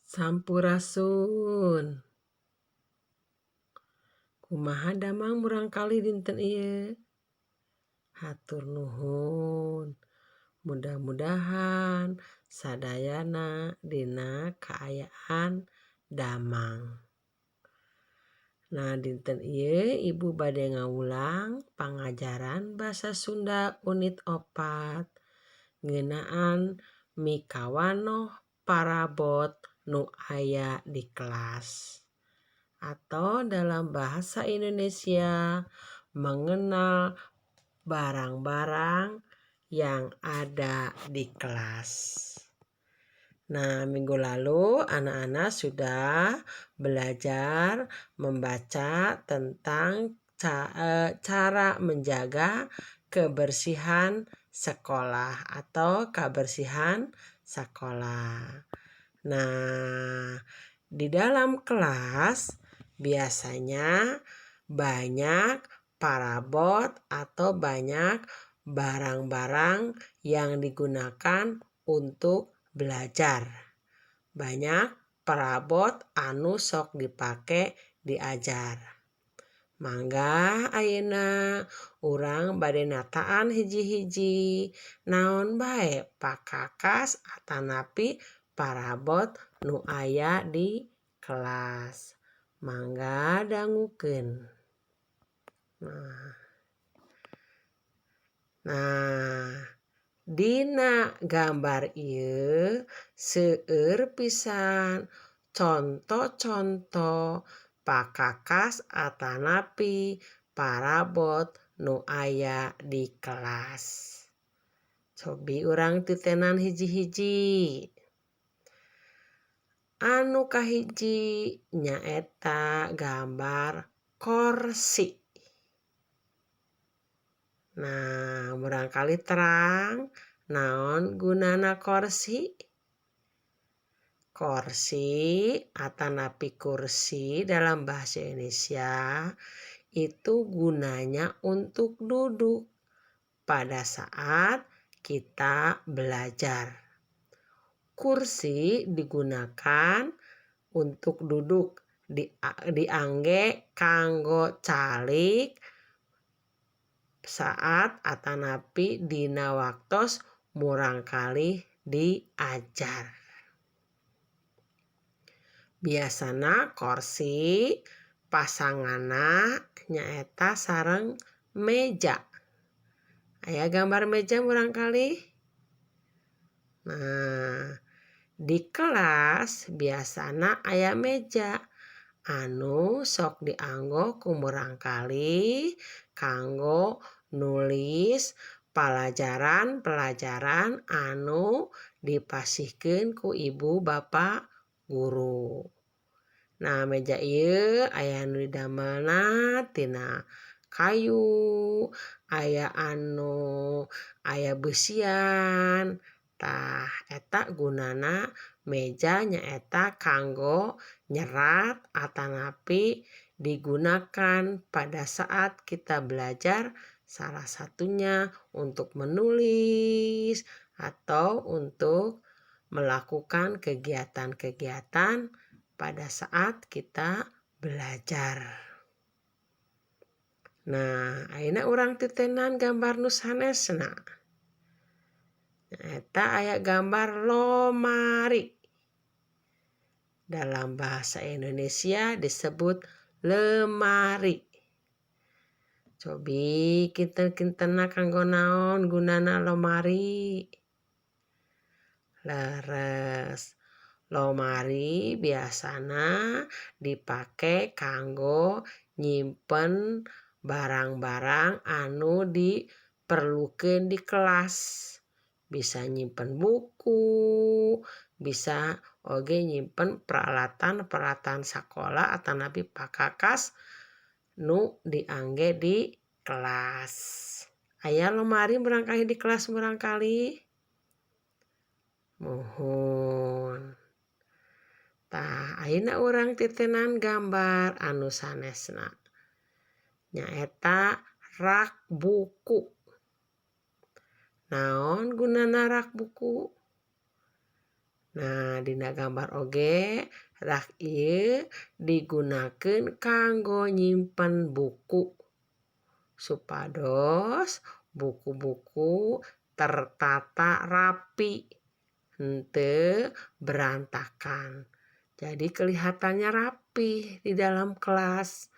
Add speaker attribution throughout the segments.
Speaker 1: Sampurasun. Kumaha damang murangkalih dinten ieu? Hatur nuhun. Mudah-mudahan sadayana dina kaayaan damang. Nah, dinten ieu Ibu bade ngawulang pangajaran basa Sunda unit 4 ngeunaan mikawanoh parabot nu aya di kelas. Atau dalam bahasa Indonesia mengenal barang-barang yang ada di kelas. Nah, minggu lalu anak-anak sudah belajar membaca tentang cara menjaga kebersihan sekolah atau kebersihan sekolah. Nah, di dalam kelas biasanya banyak parabot atau banyak barang-barang yang digunakan untuk belajar. Banyak parabot anu sok dipake diajar. Mangga ayeuna urang bade nataan hiji-hiji naon bae pakakas atanapi parabot nu aya di kelas. Mangga dangukeun. Nah, dina gambar ieu seueur pisan contoh-contoh pakakas atanapi parabot nu aya di kelas. Cobi urang titenan hiji-hiji. Anu kahiji nyaeta gambar korsi. Nah, barangkali terang naon gunana korsi? Korsi atanapi kursi dalam bahasa Indonesia itu gunanya untuk duduk pada saat kita belajar. Kursi digunakan untuk duduk diangge kanggo calik saat atanapi dina waktos murangkalih diajar. Biasana korsi pasanganna nyaeta sareng meja. Aya gambar meja murangkalih. Nah, di kelas biasana aya meja anu sok dianggo ku murangkalih kanggo nulis pelajaran-pelajaran anu dipasihkeun ku ibu bapa guru. Nah, meja ieu aya nu didamelna tina kayu, aya besian. Tah, eta gunana meja nyaeta kanggo nyerat atanapi digunakan pada saat kita belajar, salah satunya untuk menulis atau untuk melakukan kegiatan-kegiatan pada saat kita belajar. Nah, ayeuna urang titenan gambar nu sanesna. Eta aya gambar lomari. Dalam bahasa Indonesia disebut lemari. Cobi kinten-kintena kanggo naon gunana lomari? Leres. Lomari biasana dipake kanggo nyimpen barang-barang anu diperlukeun di kelas. Bisa nyimpen buku, bisa oge nyimpen peralatan-peralatan sakola atanapi pakakas nu diangge di kelas. Aya lomari murangkalih di kelas murangkalih? Muhun. Tah, ayeuna urang titenan gambar anu sanesna. Nyaeta rak buku. Naon gunana rak buku? Nah, dina gambar oge rak ieu digunakeun kanggo nyimpen buku supados buku-buku tertata rapi, henteu berantakan. Jadi kelihatannya rapi di dalam kelas.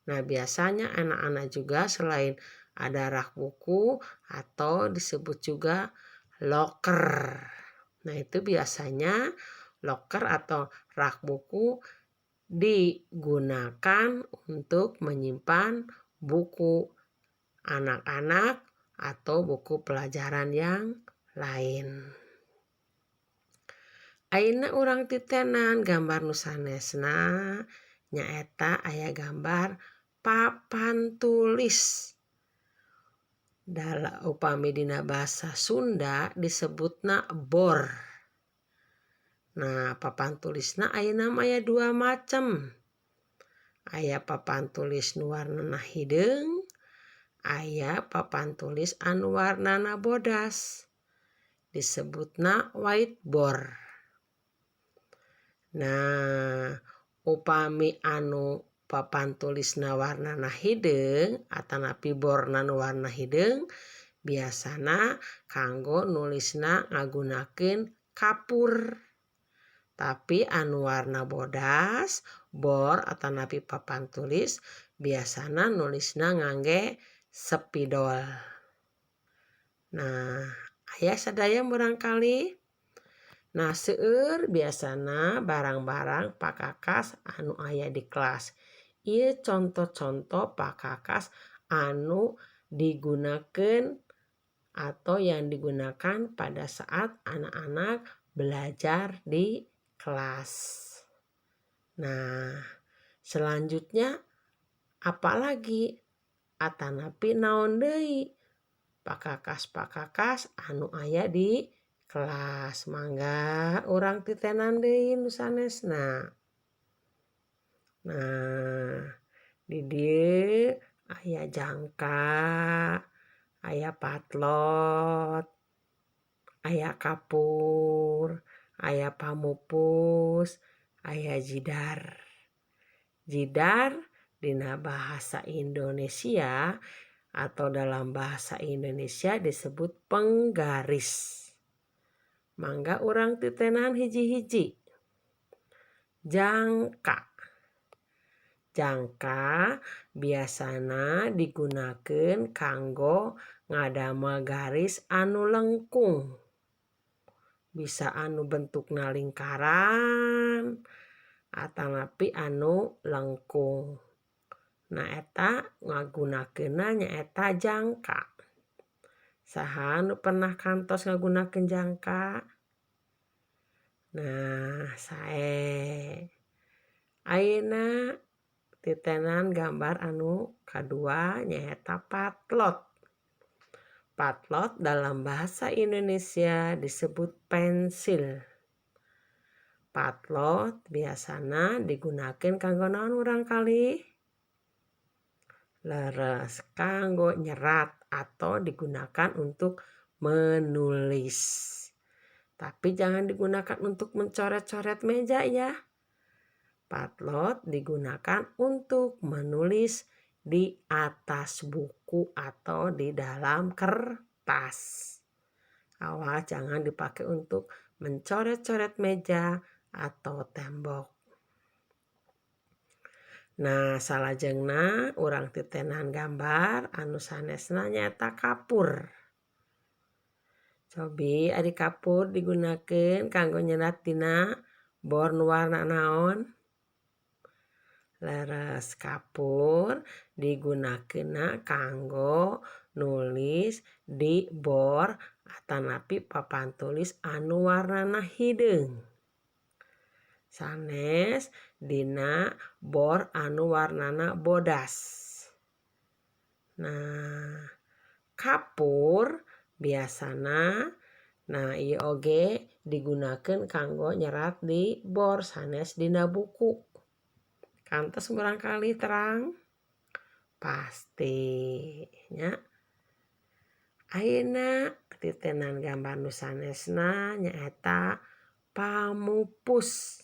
Speaker 1: Nah, biasanya anak-anak juga selain ada rak buku atau disebut juga loker. Nah, itu biasanya loker atau rak buku digunakan untuk menyimpan buku anak-anak atau buku pelajaran yang lain. Ayeuna urang titenan gambar nu sanesna nyaeta aya gambar papan tulis. Upami dina bahasa Sunda disebutna bor. Nah, papan tulisna ayeuna aya 2 macem. Aya papan tulis nu warnana hideung, aya papan tulis anu warnana bodas. Disebutna whiteboard. Nah, upami anu papan tulisna warnana hideung atanapi borna nu warna hideung biasana kanggo nulisna ngagunakeun kapur. Tapi anu warna bodas, bor atanapi papan tulis biasana nulisna ngangge spidol. Nah, aya sadaya barangkali. Nah, seueur biasana barang-barang pakakas anu aya di kelas. Ieu contoh-contoh pakakas anu digunakeun atau yang digunakan pada saat anak-anak belajar di kelas. Nah, selanjutnya apalagi atanapi naon deui pakakas-pakakas anu aya di kelas. Mangga urang titenan deui nu sanesna. Nah, di dieu aya jangka, aya patlot, aya kapur, aya pamupus, aya jidar. Jidar dina bahasa Indonesia atau dalam bahasa Indonesia disebut penggaris. Mangga urang titenan hiji-hiji. Jangka. Jangka biasana digunakeun kanggo ngadamel garis anu lengkung. Bisa anu bentukna lingkaran atanapi anu lengkung. Nah, eta ngagunakeunna nyaeta jangka. Saha anu pernah kantos ngagunakeun jangka? Nah, sae. Ayeuna titenan gambar anu kadua nyaeta patlot. Patlot dalam bahasa Indonesia disebut pensil. Patlot biasana digunakeun kanggo naon urang kali? Leres, kanggo nyerat atau digunakan untuk menulis. Tapi jangan digunakan untuk mencoret-coret meja ya. Patlot digunakan untuk menulis di atas buku atau di dalam kertas. Awas jangan dipakai untuk mencoret-coret meja atau tembok. Nah, salajengna urang titenan gambar anu sanesna nyaeta kapur. Cobi ari kapur digunakeun kanggo nyerat dina bor nu warna naon? Leres, kapur digunakeunna kanggo nulis di bor atanapi papan tulis anu warnana hideung. Sanes dina bor anu warnana bodas. Nah, kapur biasana ieu oge digunakeun kanggo nyerat di bor sanes dina buku. Kantos barangkali terang? Pasti nya. Ayeuna titenan gambar nu sanesna nyaeta pamupus,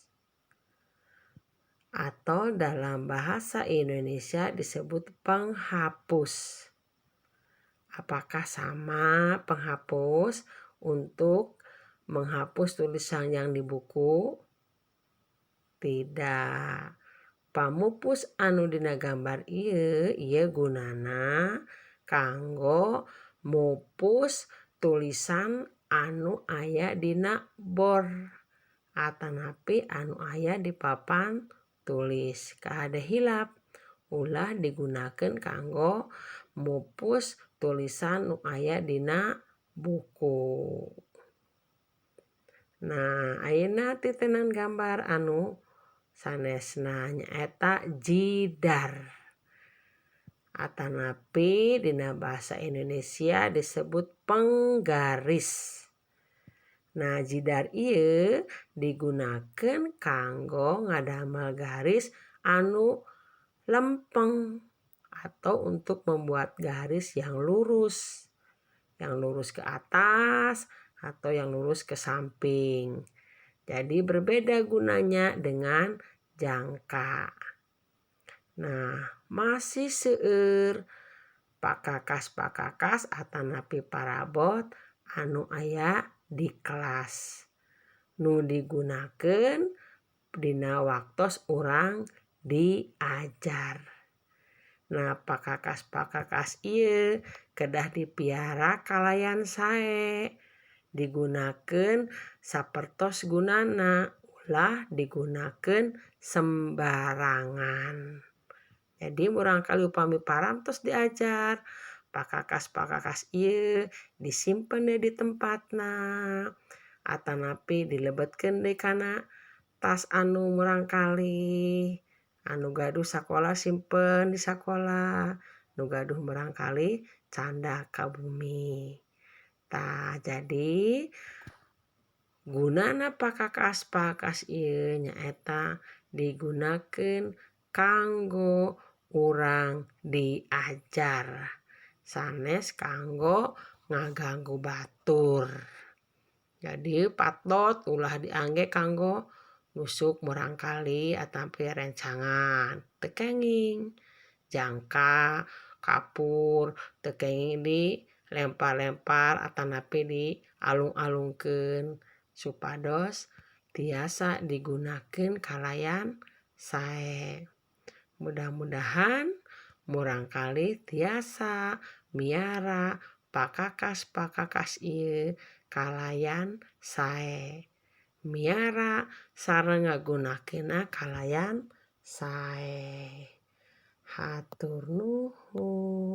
Speaker 1: atau dalam bahasa Indonesia disebut penghapus. Apakah sama penghapus untuk menghapus tulisan yang di buku? Tidak. Pamupus anu dina gambar ieu gunana kanggo mupus tulisan anu aya dina bor atanapi anu aya di papan tulis. Kada hilap ulah digunakeun kanggo mupus tulisan nu aya dina buku. Nah, ayeuna titenan gambar anu sanesna nyaeta jidar. Atanapi dina bahasa Indonesia disebut penggaris. Nah, jidar ieu digunakeun kanggo ngadamel garis anu lempeng atau untuk membuat garis yang lurus ke atas atau yang lurus ke samping. Jadi berbeda gunanya dengan jangka. Nah, masih seueur pakakas-pakakas atanapi parabot anu aya di kelas. Nu digunakeun dina waktos urang diajar. Nah, pakakas-pakakas ieu kedah dipiara kalayan sae. Digunakeun sapertos gunana, ulah digunakeun sembarangan. Jadi murangkali upami parantos diajar, pakakas-pakakas ieu disimpen deui di tempatna. Atanapi dilebetkeun deui kana tas anu murangkali anu gaduh sakola simpen di sakola, nu gaduh murangkali canda ka bumi. Tah, jadi gunana pakakas-pakakas ieu nyaeta digunakeun kanggo urang diajar. Sanes kanggo ngaganggu batur. Jadi patot ulah diangge kanggo nusuk murangkali atapi rencangan. Teu kenging. Jangka, kapur, teu kenging dilempar-lempar atanapi dialung-alungkeun supados tiasa digunakeun kalayan sae. Mudah-mudahan murangkali tiasa miara pakakas-pakakas ieu kalayan sae. Miara sareng ngagunakeunna kalayan sae. Hatur nuhun.